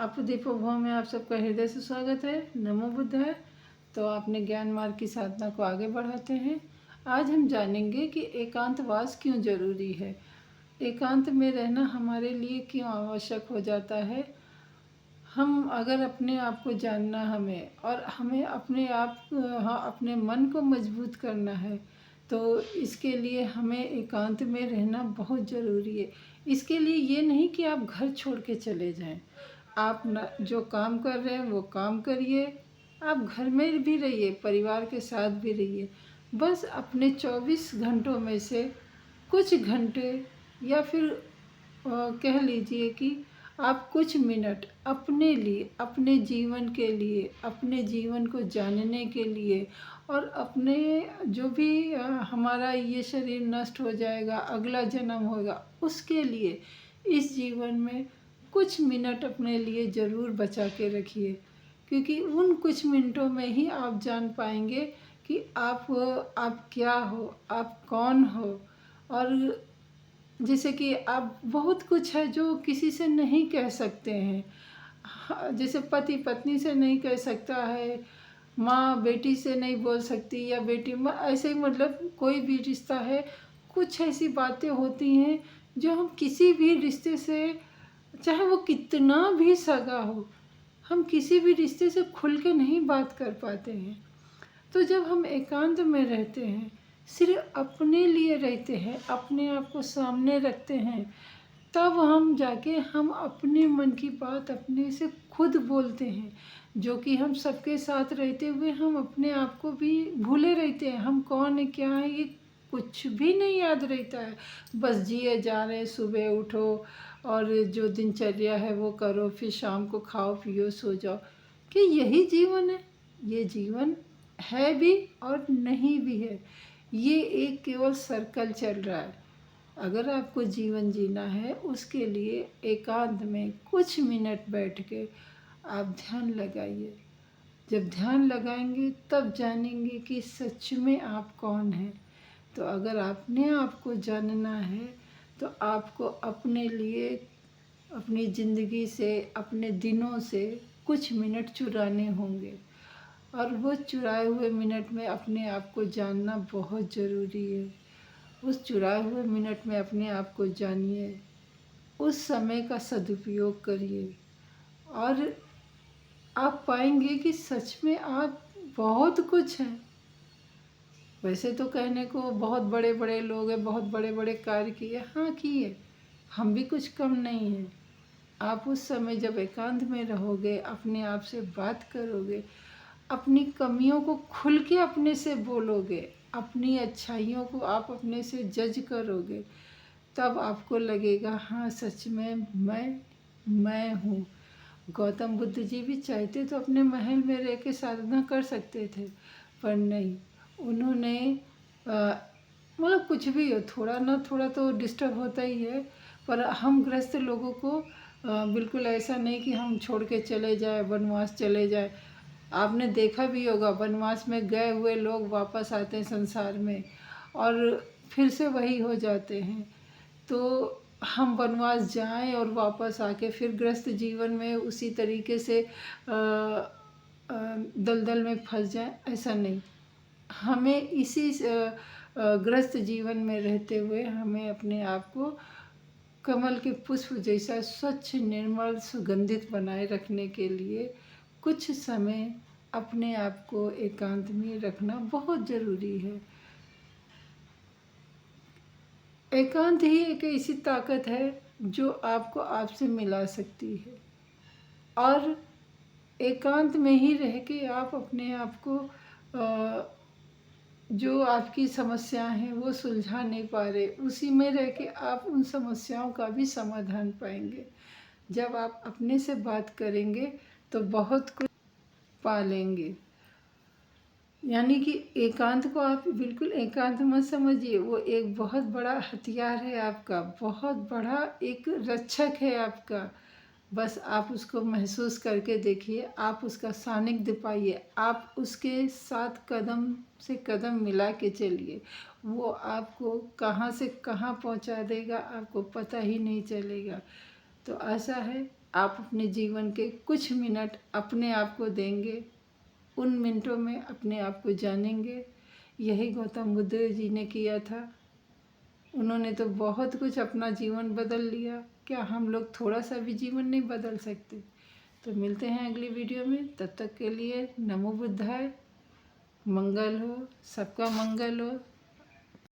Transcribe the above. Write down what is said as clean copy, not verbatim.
आप दीपोभव में आप सबका हृदय से स्वागत है। नमो बुद्धाय। तो आपने ज्ञान मार्ग की साधना को आगे बढ़ाते हैं। आज हम जानेंगे कि एकांतवास क्यों जरूरी है, एकांत में रहना हमारे लिए क्यों आवश्यक हो जाता है। हम अगर अपने आप को जानना हमें अपने अपने मन को मजबूत करना है, तो इसके लिए हमें एकांत में रहना बहुत ज़रूरी है। इसके लिए ये नहीं कि आप घर छोड़ के चले जाएं। आप न जो काम कर रहे हैं वो काम करिए, आप घर में भी रहिए, परिवार के साथ भी रहिए। बस अपने 24 घंटों में से कुछ घंटे या फिर कह लीजिए कि आप कुछ मिनट अपने लिए, अपने जीवन के लिए, अपने जीवन को जानने के लिए और अपने जो भी हमारा ये शरीर नष्ट हो जाएगा, अगला जन्म होगा, उसके लिए इस जीवन में कुछ मिनट अपने लिए ज़रूर बचा के रखिए। क्योंकि उन कुछ मिनटों में ही आप जान पाएंगे कि आप क्या हो, आप कौन हो। और जैसे कि आप बहुत कुछ है जो किसी से नहीं कह सकते हैं। जैसे पति पत्नी से नहीं कह सकता है, माँ बेटी से नहीं बोल सकती, या बेटी माँ, ऐसे ही मतलब कोई भी रिश्ता है, कुछ ऐसी बातें होती हैं जो हम किसी भी रिश्ते से, चाहे वो कितना भी सगा हो, हम किसी भी रिश्ते से खुल के नहीं बात कर पाते हैं। तो जब हम एकांत में रहते हैं, सिर्फ अपने लिए रहते हैं, अपने आप को सामने रखते हैं, तब हम अपने मन की बात अपने से खुद बोलते हैं। जो कि हम सबके साथ रहते हुए हम अपने आप को भी भूले रहते हैं, हम कौन है क्या है ये कुछ भी नहीं याद रहता है। बस जिए जा रहे हैं, सुबह उठो और जो दिनचर्या है वो करो, फिर शाम को खाओ पियो सो जाओ। कि यही जीवन है? ये जीवन है भी और नहीं भी है। ये एक केवल सर्कल चल रहा है। अगर आपको जीवन जीना है, उसके लिए एकांत में कुछ मिनट बैठ के आप ध्यान लगाइए। जब ध्यान लगाएंगे तब जानेंगे कि सच में आप कौन हैं। तो अगर अपने आप को जानना है तो आपको अपने लिए, अपनी ज़िंदगी से, अपने दिनों से कुछ मिनट चुराने होंगे। और वो चुराए हुए मिनट में अपने आप को जानना बहुत ज़रूरी है। उस चुराए हुए मिनट में अपने आप को जानिए, उस समय का सदुपयोग करिए और आप पाएंगे कि सच में आप बहुत कुछ हैं। वैसे तो कहने को बहुत बड़े बड़े लोग हैं, बहुत बड़े बड़े कार्य किए, हाँ किए, हम भी कुछ कम नहीं हैं। आप उस समय जब एकांत में रहोगे, अपने आप से बात करोगे, अपनी कमियों को खुल के अपने से बोलोगे, अपनी अच्छाइयों को आप अपने से जज करोगे, तब आपको लगेगा हाँ सच में मैं हूँ। गौतम बुद्ध जी भी चाहते तो अपने महल में रह के साधना कर सकते थे, पर नहीं, उन्होंने मतलब कुछ भी हो, थोड़ा ना थोड़ा तो डिस्टर्ब होता ही है। पर हम गृहस्थ लोगों को बिल्कुल ऐसा नहीं कि हम छोड़ के चले जाए, वनवास चले जाए। आपने देखा भी होगा, वनवास में गए हुए लोग वापस आते हैं संसार में और फिर से वही हो जाते हैं। तो हम वनवास जाएं और वापस आके फिर गृहस्थ जीवन में उसी तरीके से दलदल में फंस जाएं, ऐसा नहीं। हमें इसी गृहस्थ जीवन में रहते हुए हमें अपने आप को कमल के पुष्प जैसा स्वच्छ, निर्मल, सुगंधित बनाए रखने के लिए कुछ समय अपने आप को एकांत में रखना बहुत ज़रूरी है। एकांत ही एक ऐसी ताकत है जो आपको आपसे मिला सकती है। और एकांत में ही रह के आप अपने आप को जो आपकी समस्याएं हैं वो सुलझा नहीं पा रहे, उसी में रह के आप उन समस्याओं का भी समाधान पाएंगे। जब आप अपने से बात करेंगे तो बहुत कुछ पा लेंगे। यानी कि एकांत को आप बिल्कुल एकांत मत समझिए, वो एक बहुत बड़ा हथियार है आपका, बहुत बड़ा एक रक्षक है आपका। बस आप उसको महसूस करके देखिए, आप उसका सानिध्य पाइए, आप उसके साथ कदम से कदम मिला के चलिए। वो आपको कहाँ से कहाँ पहुंचा देगा आपको पता ही नहीं चलेगा। तो ऐसा है आप अपने जीवन के कुछ मिनट अपने आप को देंगे, उन मिनटों में अपने आप को जानेंगे। यही गौतम बुद्ध जी ने किया था। उन्होंने तो बहुत कुछ अपना जीवन बदल लिया। क्या हम लोग थोड़ा सा भी जीवन नहीं बदल सकते? तो मिलते हैं अगली वीडियो में। तब तक के लिए नमो बुद्धाय। मंगल हो, सबका मंगल हो।